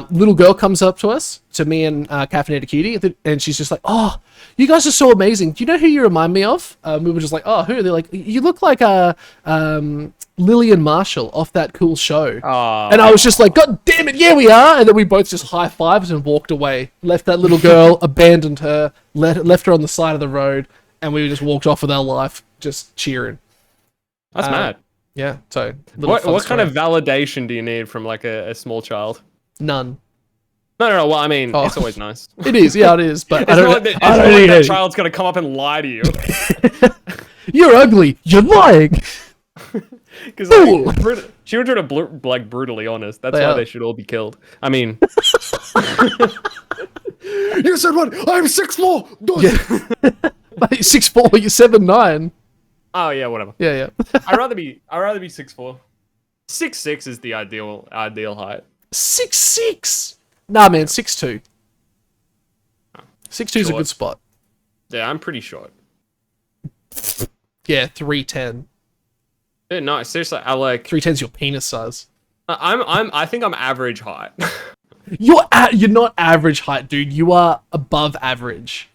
Little girl comes up to us, to me and Caffeinated Cutie, and she's just like, "Oh, you guys are so amazing. Do you know who you remind me of?" We were just like, "Oh, who?" They're like, "You look like Lillian Marshall off that cool show." Oh. And I was just like, "God damn it, yeah, we are!" And then we both just high-fived and walked away. Left that little girl, abandoned her, left her on the side of the road, and we just walked off with our life, just cheering. That's mad. Yeah, so... What kind of validation do you need from like a small child? None. No. Well, I mean, it's always nice. It is, yeah, it is. But It's not like that child's gonna come up and lie to you. You're ugly. You're lying. Because children are brutally honest. That's why they should all be killed. I mean, You said what? I'm 6'4". Yeah. 6'4", you're 7'9". Oh yeah, whatever. Yeah. I'd rather be 6'4". 6'6" is the ideal height. 6'6". Nah, man, 6'2". 6'2" is a good spot. Yeah, I'm pretty short. Yeah, 3'10". Dude, no, seriously, I like 3'10's your penis size. I think I'm average height. You're not average height, dude. You are above average.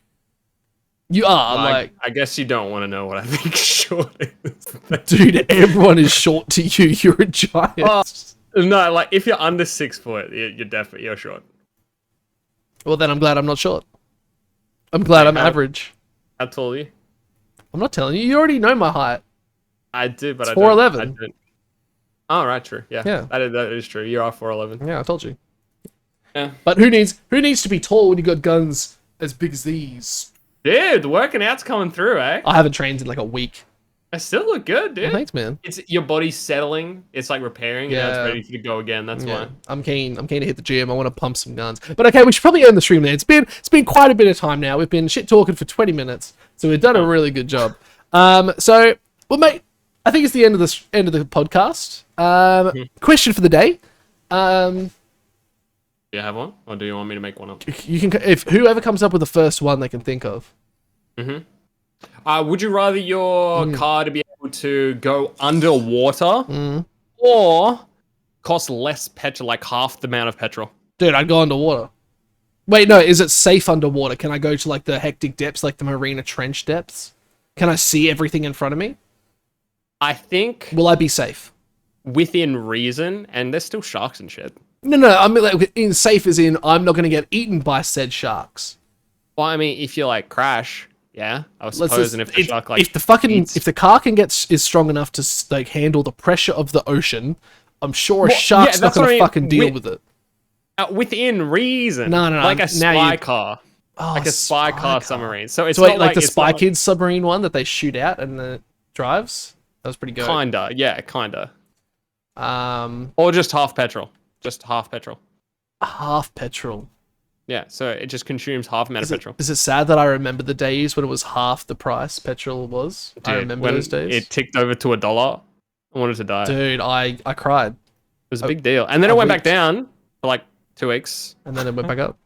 You are, well, I guess you don't want to know what I think short is. Dude, everyone is short to you. You're a giant. No, like, if you're under 6 foot, you're short. Well, then I'm glad I'm not short. I'm glad I'm average. How tall are you? I'm not telling you. You already know my height. I do, but it's 4'11". Oh, right, true. Yeah. That is true. You are 4'11". Yeah, I told you. Yeah. But who needs to be tall when you got guns as big as these? Dude, the working out's coming through, eh? I haven't trained in like a week. I still look good, dude. Well, thanks, man. It's your body's settling. It's like repairing. Yeah. It's ready to go again. That's why. I'm keen to hit the gym. I want to pump some guns. But okay, we should probably end the stream there. It's been quite a bit of time now. We've been shit talking for 20 minutes, so we've done a really good job. So, well, mate, I think it's the end of the podcast. Question for the day. Do you have one, or do you want me to make one up? You can, if whoever comes up with the first one they can think of. Would you rather your car to be able to go underwater or cost less petrol, like half the amount of petrol? Dude, I'd go underwater. Wait, no, is it safe underwater? Can I go to like the hectic depths, like the Marina Trench depths? Can I see everything in front of me? I think. Will I be safe? Within reason, and there's still sharks and shit. No, I mean like in safe as in I'm not going to get eaten by said sharks. Well, I mean, if you like crash, yeah, I was supposing if the shark like if the car is strong enough to like handle the pressure of the ocean, I'm sure a shark's not going to fucking deal with it. Within reason. No. Like a spy car. Like a spy car submarine. So it's not like the Spy Kids submarine one that they shoot out and then it drives. That was pretty good. Kinda, yeah, kinda. Or just half petrol. Just half petrol. Half petrol. Yeah, so it just consumes half amount of petrol. Is it sad that I remember the days when it was half the price petrol was? Dude, I remember those days. It ticked over to $1. I wanted to die. Dude, I cried. It was a big deal. And then it went back down for like 2 weeks. And then it went back up.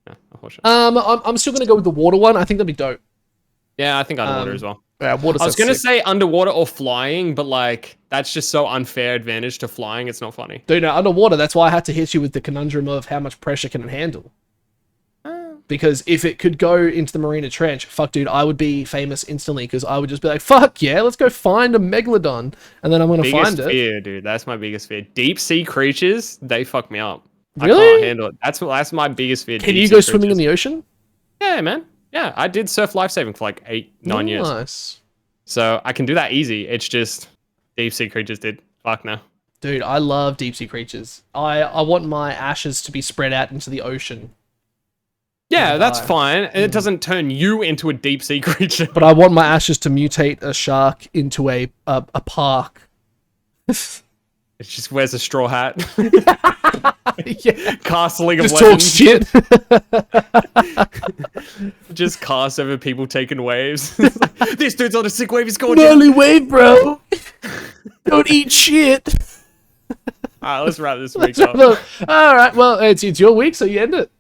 Yeah, unfortunately. I'm still gonna go with the water one. I think that'd be dope. Yeah, I think underwater as well. Yeah, I was gonna say underwater or flying, but like that's just so unfair advantage to flying. It's not funny. Dude, no, underwater. That's why I had to hit you with the conundrum of how much pressure can it handle. Because if it could go into the Marina Trench, fuck, dude, I would be famous instantly. Because I would just be like, fuck yeah, let's go find a megalodon, and then I'm gonna find it. Fear, dude. That's my biggest fear. Deep sea creatures, they fuck me up. Really? I can't handle it. That's my biggest fear. Can you go swimming in the ocean? Yeah, man. Yeah, I did surf lifesaving for like 8-9 years. Nice. So I can do that easy. It's just deep sea creatures did. Fuck no. Dude, I love deep sea creatures. I want my ashes to be spread out into the ocean. Yeah, that's fine. And it doesn't turn you into a deep sea creature. But I want my ashes to mutate a shark into a park. It just wears a straw hat. Yeah. Cast League of Legends. Just talks shit. Just cast over people taking waves. This dude's on a sick wave. He's going down. Gnarly wave, bro. Don't eat shit. Alright, let's wrap this week up. Alright, well, it's your week, so you end it.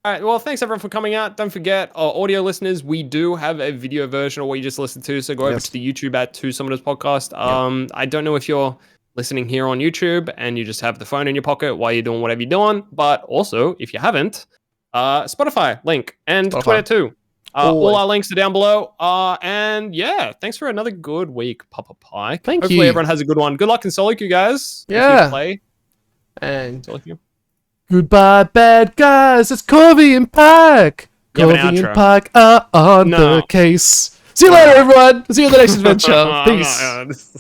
Alright, well, thanks everyone for coming out. Don't forget, audio listeners, we do have a video version of what you just listened to, so go over to the YouTube at Two Summoners Podcast. I don't know if you're listening here on YouTube and you just have the phone in your pocket while you're doing whatever you're doing, but also, if you haven't, Spotify link and Twitter too. All our links are down below. And yeah, thanks for another good week, Papa Pike. Hopefully everyone has a good one. Good luck in solo queue, guys. Yeah. Play. And solo queue. Goodbye, bad guys. It's Corvy and Pike. Corvy and Pike are on the case. See you later, everyone. See you in the next adventure. Peace.